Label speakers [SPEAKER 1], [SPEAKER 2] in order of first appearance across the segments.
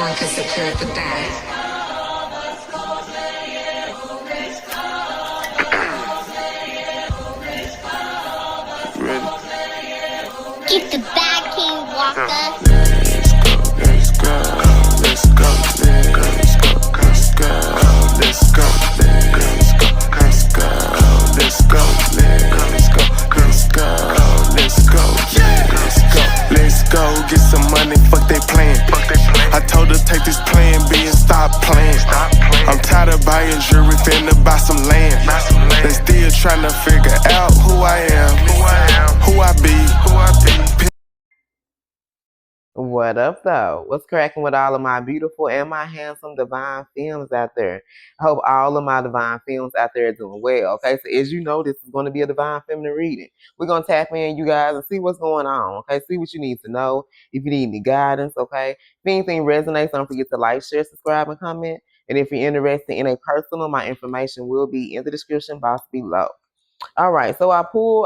[SPEAKER 1] want to secure the bag.
[SPEAKER 2] Get the bag, King Walker.
[SPEAKER 3] Let's go, let's go, let's go, let's go, let's go, let's go, let's go, let's go, let's go, let's go, let's go, let's go, let's go, get some money, fuck they plan. I told her take this plan B and stop playing. I'm tired of buying jewelry, finna buy some land. They still trying to figure out who I am, who I be.
[SPEAKER 4] What up, though? What's cracking with all of my beautiful and my handsome divine femmes out there? I hope all of my divine femmes out there are doing well. Okay, so as you know, this is going to be a divine feminine reading. We're going to tap in, you guys, and see what's going on. Okay, see what you need to know. If you need any guidance, okay. If anything resonates, don't forget to like, share, subscribe, and comment. And if you're interested in a personal, my information will be in the description box below. All right, so I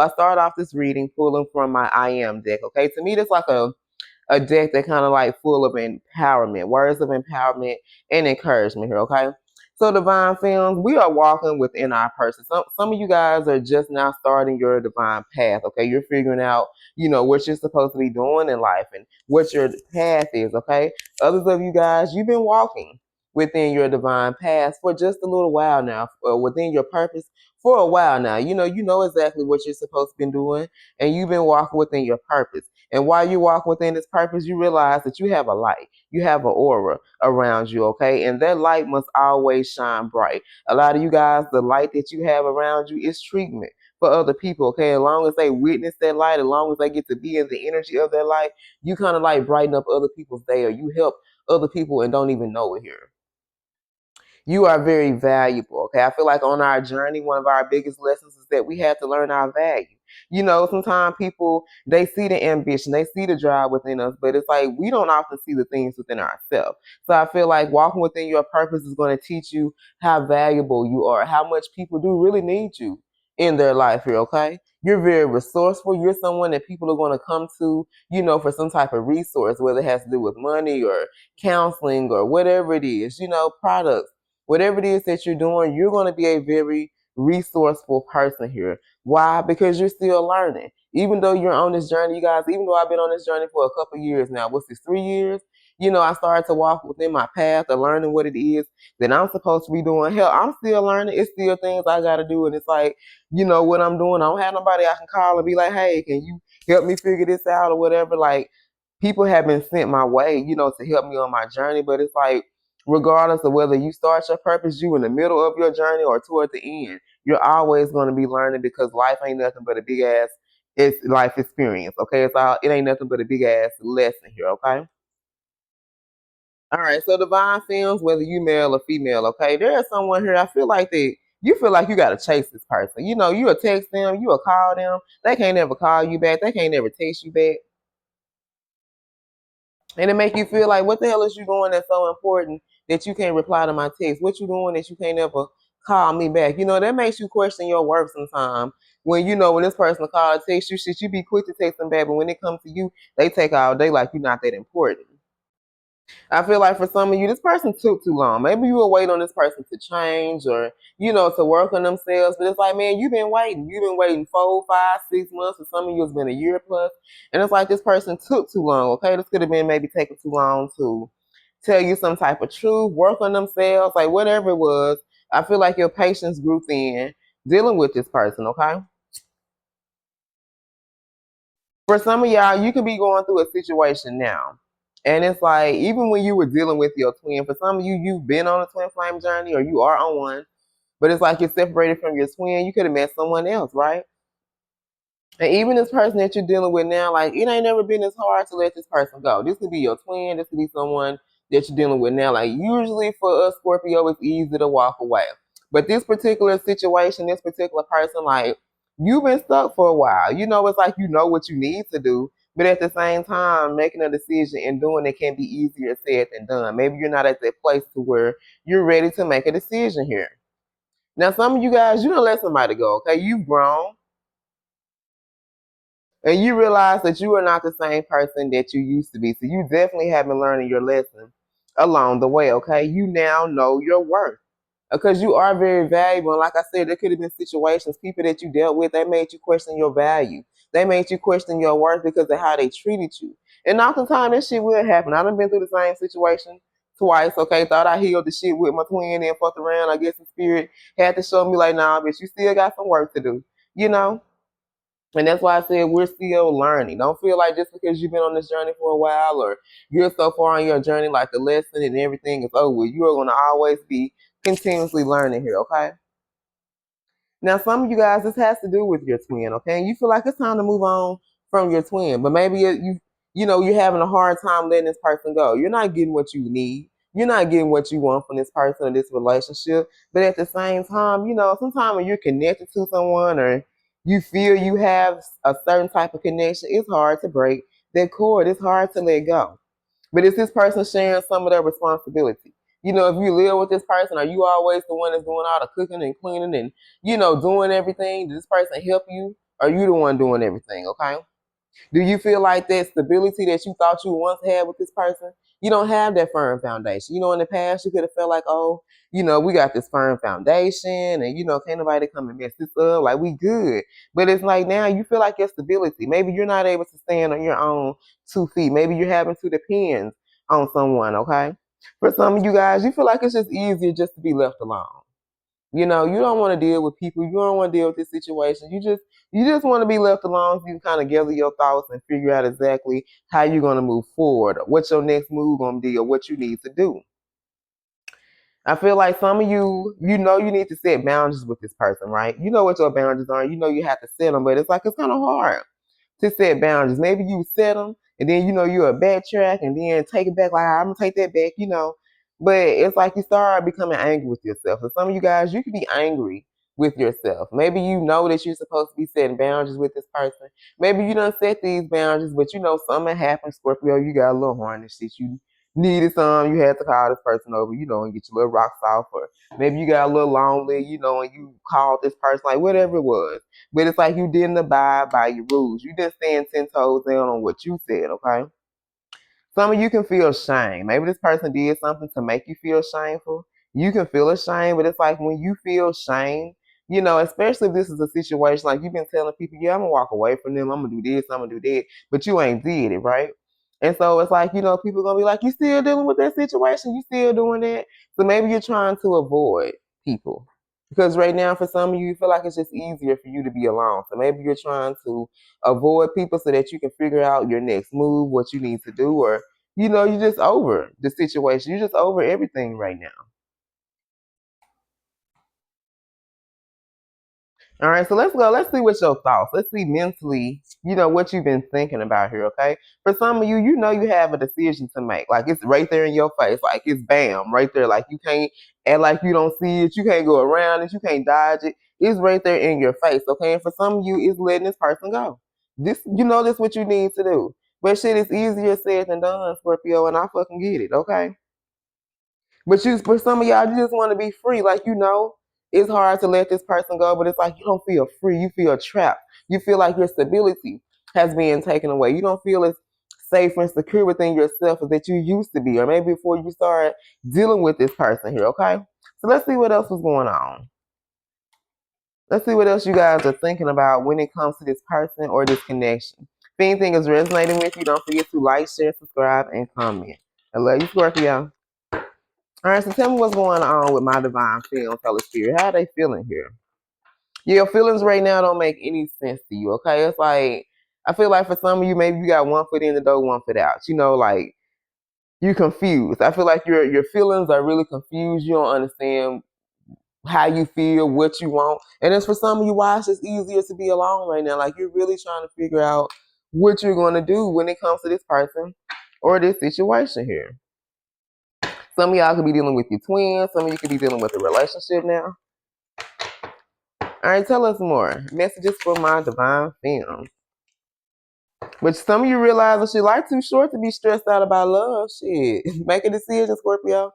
[SPEAKER 4] started off this reading pulling from my I Am deck. Okay, to me, that's like a deck that kind of like full of empowerment, words of empowerment and encouragement here, okay? So divine films, we are walking within our person. Some of you guys are just now starting your divine path, okay? You're figuring out, what you're supposed to be doing in life and what your path is, okay? Others of you guys, you've been walking within your divine path for just a little while now, or within your purpose for a while now. You know exactly what you're supposed to be doing, and you've been walking within your purpose. And while you walk within this purpose, you realize that you have a light. You have an aura around you, okay? And that light must always shine bright. A lot of you guys, the light that you have around you is treatment for other people, okay? As long as they witness that light, as long as they get to be in the energy of that light, you kind of like brighten up other people's day, or you help other people and don't even know it here. You are very valuable, okay? I feel like on our journey, one of our biggest lessons is that we have to learn our value. Sometimes people, they see the ambition, they see the drive within us, but it's like we don't often see the things within ourselves. So I feel like walking within your purpose is going to teach you how valuable you are, how much people do really need you in their life here, okay? You're very resourceful. You're someone that people are going to come to, for some type of resource, whether it has to do with money or counseling or whatever it is, products. Whatever it is that you're doing, you're going to be a very resourceful person here. Why? Because you're still learning. Even though you're on this journey, you guys, even though I've been on this journey for a couple years now, what's this, 3 years? I started to walk within my path of learning what it is that I'm supposed to be doing. Hell, I'm still learning. It's still things I got to do. And it's like, what I'm doing, I don't have nobody I can call and be like, hey, can you help me figure this out or whatever? Like, people have been sent my way, to help me on my journey. But it's like, regardless of whether you start your purpose, you in the middle of your journey or toward the end, you're always going to be learning, because life ain't nothing but a big ass life experience. Okay, it ain't nothing but a big ass lesson here. Okay. All right. So divine films, whether you male or female, okay, there is someone here. I feel like you feel like you gotta chase this person. You'll text them, you'll call them. They can't ever call you back. They can't ever text you back. And it make you feel like, what the hell is you doing that's so important that you can't reply to my text? What you doing that you can't ever call me back? That makes you question your worth sometimes. When when this person call or text you, shit, you be quick to text them back, but when it comes to you, they take all day like you're not that important. I feel like for some of you, this person took too long. Maybe you were waiting on this person to change, or, to work on themselves. But it's like, man, you've been waiting. You've been waiting 4, 5, 6 months. For some of you, it's been a year plus. And it's like this person took too long, okay? This could have been maybe taking too long to tell you some type of truth, work on themselves, like whatever it was. I feel like your patience grew thin dealing with this person, okay? For some of y'all, you could be going through a situation now. And it's like, even when you were dealing with your twin, for some of you, you've been on a twin flame journey or you are on one, but it's like you're separated from your twin. You could have met someone else, right? And even this person that you're dealing with now, like, it ain't never been as hard to let this person go. This could be your twin. This could be someone that you're dealing with now. Like, usually for us, Scorpio, it's easy to walk away. But this particular situation, this particular person, like, you've been stuck for a while. It's like you know what you need to do. But at the same time, making a decision and doing it can be easier said than done. Maybe you're not at that place to where you're ready to make a decision here. Now, some of you guys, you don't let somebody go, okay? You've grown. And you realize that you are not the same person that you used to be. So you definitely have been learning your lesson along the way, okay? You now know your worth because you are very valuable. And like I said, there could have been situations, people that you dealt with, they made you question your value. They made you question your worth because of how they treated you. And oftentimes that shit will happen. I done been through the same situation twice, okay? Thought I healed the shit with my twin and fucked around. I guess the spirit had to show me like, nah, bitch, you still got some work to do, you know? And that's why I said we're still learning. Don't feel like just because you've been on this journey for a while or you're so far on your journey, like the lesson and everything is over. You are going to always be continuously learning here, okay? Now, some of you guys, this has to do with your twin, okay? And you feel like it's time to move on from your twin, but maybe you're having a hard time letting this person go. You're not getting what you need. You're not getting what you want from this person or this relationship. But at the same time, sometimes when you're connected to someone or you feel you have a certain type of connection, it's hard to break that cord. It's hard to let go. But is this person sharing some of their responsibility? If you live with this person, are you always the one that's doing all the cooking and cleaning and, doing everything? Does this person help you? Or are you the one doing everything, okay? Do you feel like that stability that you thought you once had with this person, you don't have that firm foundation? In the past, you could have felt like, oh, we got this firm foundation and, can't nobody come and mess this up. Like, we good. But it's like now you feel like your stability. Maybe you're not able to stand on your own 2 feet. Maybe you're having to depend on someone, okay? For some of you guys, you feel like it's just easier just to be left alone. You don't want to deal with people. You don't want to deal with this situation. You just want to be left alone so you can kind of gather your thoughts and figure out exactly how you're going to move forward, or what your next move going to be, or what you need to do. I feel like some of you need to set boundaries with this person, right? You know what your boundaries are. You know you have to set them, but it's kind of hard to set boundaries. Maybe you set them, and then you're a backtrack, and then take it back. Like, I'm gonna take that back. But it's like you start becoming angry with yourself. And some of you guys, you can be angry with yourself. Maybe you know that you're supposed to be setting boundaries with this person. Maybe you don't set these boundaries, but something happened, Scorpio. You got a little horny shit. You needed some. You had to call this person over, and get your little rocks off, or maybe you got a little lonely, and you called this person, like whatever it was. But it's like you didn't abide by your rules. You didn't stand 10 toes down on what you said, okay? Some of you can feel shame. Maybe this person did something to make you feel shameful. You can feel ashamed, but it's like when you feel shame, especially if this is a situation like you've been telling people, yeah, I'm going to walk away from them. I'm going to do this, I'm going to do that. But you ain't did it, right? And so it's like, people are going to be like, you still dealing with that situation? You still doing that? So maybe you're trying to avoid people. Because right now, for some of you, you feel like it's just easier for you to be alone. So maybe you're trying to avoid people so that you can figure out your next move, what you need to do, or, you're just over the situation. You're just over everything right now. All right, so let's go. Let's see what's your thoughts. Let's see mentally, what you've been thinking about here, okay? For some of you, you have a decision to make. Like, it's right there in your face. Like, it's bam, right there. Like, you can't act like you don't see it. You can't go around it. You can't dodge it. It's right there in your face, okay? And for some of you, it's letting this person go. This is what you need to do. But shit, it's easier said than done, Scorpio, and I fucking get it, okay? But for some of y'all, you just want to be free. Like, it's hard to let this person go, but it's like you don't feel free. You feel trapped. You feel like your stability has been taken away. You don't feel as safe and secure within yourself as that you used to be, or maybe before you start dealing with this person here, okay? So let's see what else was going on. Let's see what else you guys are thinking about when it comes to this person or this connection. If anything is resonating with you, don't forget to like, share, subscribe, and comment. I love you, Scorpio. All right, so tell me what's going on with my divine female color spirit. How are they feeling here? Your feelings right now don't make any sense to you, okay? It's like, I feel like for some of you, maybe you got one foot in the door, one foot out. Like, you're confused. I feel like your feelings are really confused. You don't understand how you feel, what you want. And it's for some of you why it's just easier to be alone right now. Like, you're really trying to figure out what you're going to do when it comes to this person or this situation here. Some of y'all could be dealing with your twins. Some of you could be dealing with a relationship now. All right, tell us more. Messages for my divine femme. But some of you realize that life too short to be stressed out about love. Shit, make a decision, Scorpio.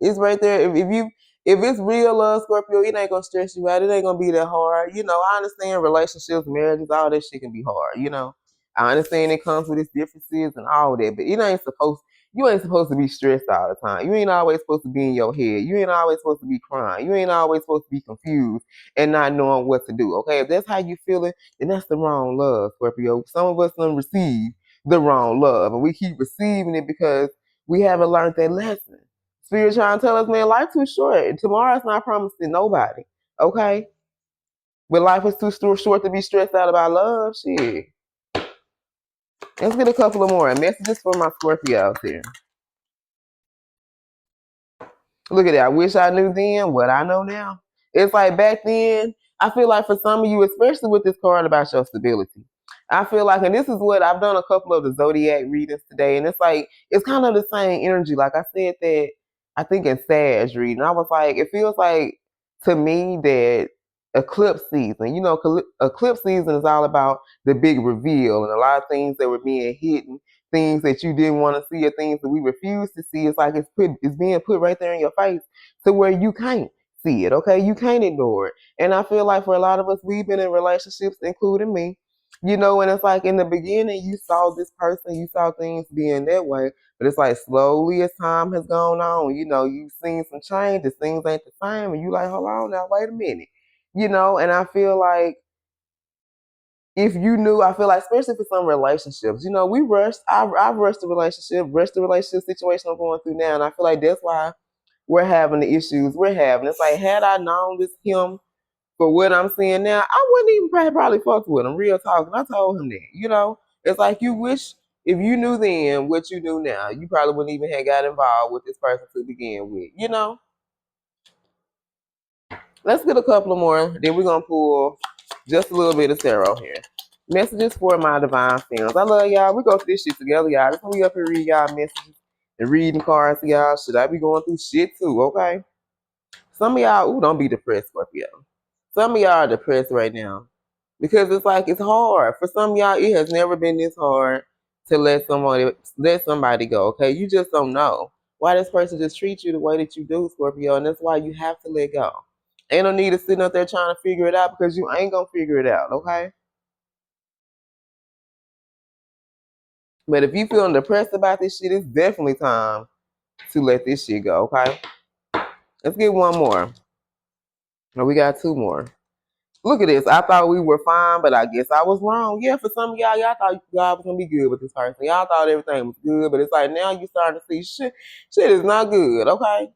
[SPEAKER 4] It's right there. If it's real love, Scorpio, it ain't gonna stress you out. It ain't gonna be that hard. I understand relationships, marriages, all that shit can be hard. I understand it comes with its differences and all that, but it ain't supposed. you ain't supposed to be stressed all the time. You ain't always supposed to be in your head. You ain't always supposed to be crying. You ain't always supposed to be confused and not knowing what to do. Okay, if that's how you feeling, then that's the wrong love, Scorpio. Some of us don't receive the wrong love, and we keep receiving it because we haven't learned that lesson. Spirit trying to tell us, man, life too short. Tomorrow's not promised to nobody. Okay, but life is too short to be stressed out about love. Shit. Let's get a couple of more messages for my Scorpios here. Look at that. I wish I knew then what I know now. It's like back then, I feel like for some of you, especially with this card about your stability, I feel like, and this is what I've done a couple of the zodiac readings today, and it's like, it's kind of the same energy. Like I said that, I think in Sag reading, I was like, it feels like to me that eclipse season, eclipse season is all about the big reveal and a lot of things that were being hidden, things that you didn't want to see or things that we refuse to see. It's like it's being put right there in your face to where you can't see it. Okay, you can't ignore it. And I feel like for a lot of us, we've been in relationships, including me, and it's like in the beginning you saw this person, you saw things being that way, but it's like slowly as time has gone on, you've seen some changes, things ain't the same, and you like, hold on now, wait a minute. And I feel like if you knew, I feel like, especially for some relationships, we rushed. I've rushed the relationship situation I'm going through now, and I feel like that's why we're having the issues we're having. It's like, had I known this him for what I'm seeing now, I wouldn't even probably fuck with him. Real talk, and I told him that. It's like you wish if you knew then what you knew now, you probably wouldn't even have got involved with this person to begin with. Let's get a couple of more. Then we're gonna pull just a little bit of tarot here. Messages for my divine females. I love y'all. We go through this shit together, y'all. This we up here read y'all messages and reading cards to y'all. Should I be going through shit too? Okay. Some of y'all, don't be depressed, Scorpio. Some of y'all are depressed right now because it's like it's hard. For some of y'all, it has never been this hard to let somebody go. Okay, you just don't know why this person just treats you the way that you do, Scorpio, and that's why you have to let go. Ain't no need to sitting up there trying to figure it out because you ain't gonna figure it out. Okay. But if you feeling depressed about this shit, it's definitely time to let this shit go. Okay. Let's get one more. Oh, we got two more. Look at this. I thought we were fine, but I guess I was wrong. Yeah, for some of y'all thought y'all was gonna be good with this person. Y'all thought everything was good, but it's like now you starting to see shit is not good, okay?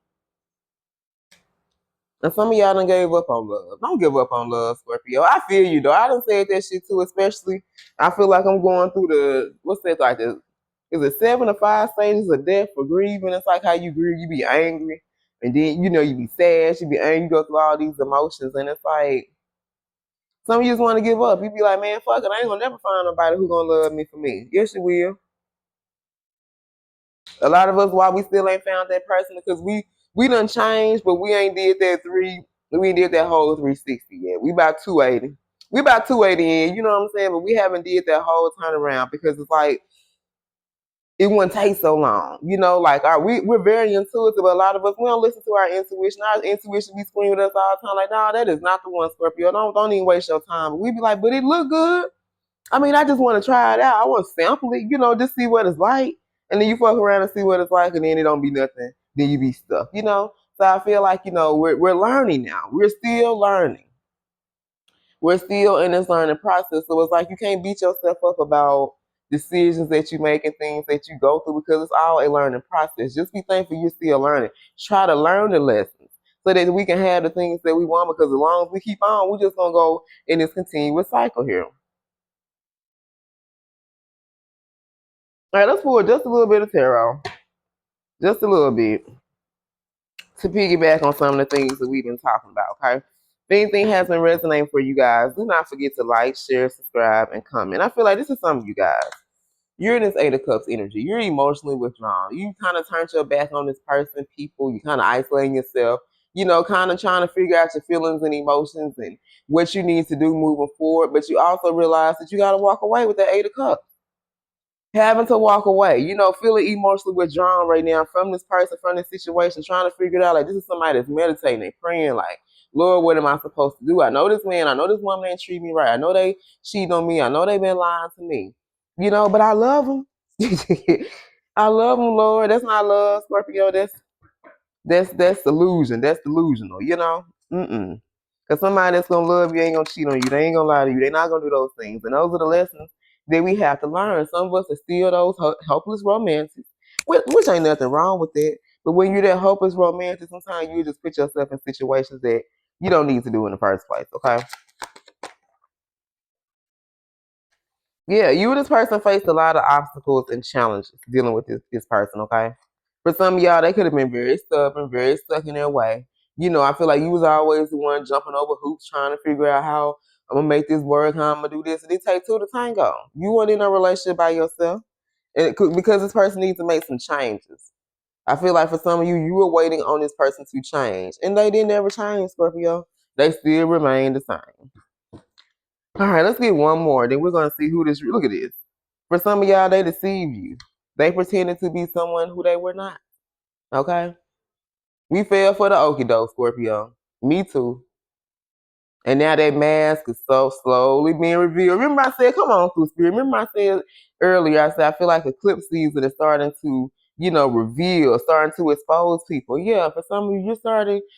[SPEAKER 4] And some of y'all done gave up on love. Don't give up on love, Scorpio. I feel you though. I done said that shit too, especially I feel like I'm going through is it 7 or 5 stages of death for grieving? It's like how you grieve, you be angry, and then you be sad, you be angry, you go through all these emotions, and it's like some of you just want to give up. You be like, man, fuck it. I ain't gonna never find nobody who gonna love me for me. Yes, you will. A lot of us, why we still ain't found that person, because we done changed, but we ain't did that we ain't did that whole 360 yet. We about 280. We about 280 in, you know what I'm saying? But we haven't did that whole turnaround because it's like, it wouldn't take so long. Like we're very intuitive, but a lot of us, we don't listen to our intuition. Our intuition be screaming at us all the time, like, no, that is not the one, Scorpio. Don't even waste your time. But we be like, but it look good. I mean, I just want to try it out. I want to sample it, just see what it's like. And then you fuck around and see what it's like, and then it don't be nothing. Then you be stuck. So I feel like, we're learning now. We're still learning. We're still in this learning process. So it's like you can't beat yourself up about decisions that you make and things that you go through because it's all a learning process. Just be thankful you're still learning. Try to learn the lessons so that we can have the things that we want, because as long as we keep on, we're just going to go in this continuous cycle here. All right, let's pull just a little bit of tarot. Just a little bit. To piggyback on some of the things that we've been talking about, okay? If anything has been resonating for you guys, do not forget to like, share, subscribe, and comment. I feel like this is some of you guys. You're in this 8 of Cups energy. You're emotionally withdrawn. You kind of turned your back on this person, people. You kind of isolating yourself, kind of trying to figure out your feelings and emotions and what you need to do moving forward. But you also realize that you got to walk away with that 8 of Cups. Having to walk away, feeling emotionally withdrawn right now from this person, from this situation, trying to figure it out. Like, this is somebody that's meditating and praying, like, Lord, what am I supposed to do? I know this man, I know this woman ain't treat me right. I know they cheat on me. I know they been lying to me, but I love them. I love them, Lord. That's not love, Scorpio. That's illusion. That's delusional, you know? Because somebody that's going to love you ain't going to cheat on you. They ain't going to lie to you. They not going to do those things. And those are the lessons that we have to learn. Some of us are still those hopeless romantics, which ain't nothing wrong with that. But when you're that hopeless romantic, sometimes you just put yourself in situations that you don't need to do in the first place, okay? Yeah, you and this person faced a lot of obstacles and challenges dealing with this person, okay? For some of y'all, they could have been very stubborn, very stuck in their way. You know, I feel like you was always the one jumping over hoops trying to figure out how I'm going to make this work, how I'm going to do this. And it takes two to tango. You weren't in a relationship by yourself because this person needs to make some changes. I feel like for some of you, you were waiting on this person to change. And they didn't ever change, Scorpio. They still remain the same. All right, let's get one more. Then we're going to see who this... Look at this. For some of y'all, they deceived you. They pretended to be someone who they were not. Okay? We fell for the okie doke, Scorpio. Me too. And now that mask is so slowly being revealed. Remember I said, come on, through spirit. Remember I said earlier, I said, I feel like eclipse season is starting to, reveal, starting to expose people. Yeah, for some of you,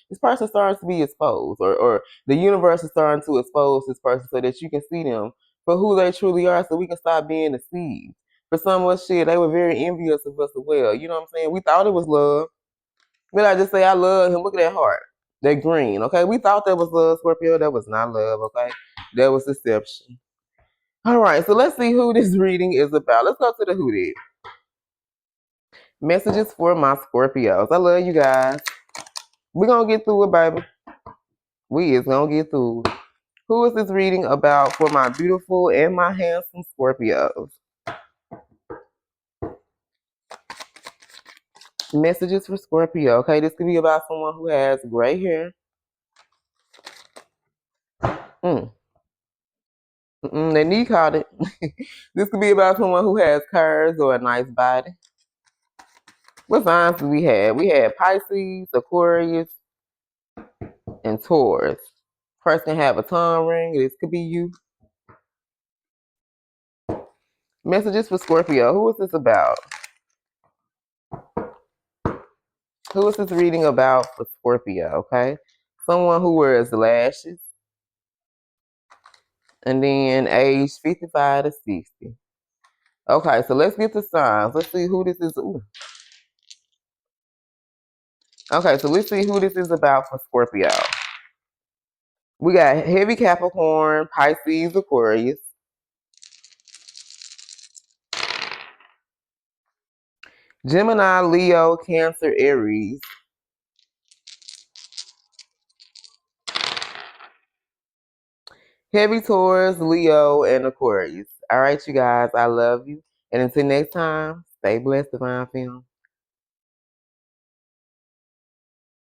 [SPEAKER 4] this person starts to be exposed. Or the universe is starting to expose this person so that you can see them for who they truly are so we can stop being deceived. For some of us, they were very envious of us as well. You know what I'm saying? We thought it was love. But I just say I love him. Look at that heart. That green, okay? We thought that was love, Scorpio. That was not love, okay? That was deception. All right, so let's see who this reading is about. Let's go to the who did. Messages for my Scorpios. I love you guys. We're going to get through it, baby. We is going to get through it. Who is this reading about for my beautiful and my handsome Scorpios? Messages for Scorpio. Okay, this could be about someone who has gray hair. That knee caught it. This could be about someone who has curves or a nice body. What signs do we have? We have Pisces, Aquarius, and Taurus. Person can have a tongue ring. This could be you. Messages for Scorpio. Who is this about? Who is this reading about for Scorpio, okay? Someone who wears lashes. And then age 55 to 60. Okay, so let's get the signs. Let's see who this is. Ooh. Okay, so let's see who this is about for Scorpio. We got heavy Capricorn, Pisces, Aquarius. Gemini, Leo, Cancer, Aries. Heavy Taurus, Leo, and Aquarius. All right, you guys, I love you. And until next time, stay blessed, Divine Film.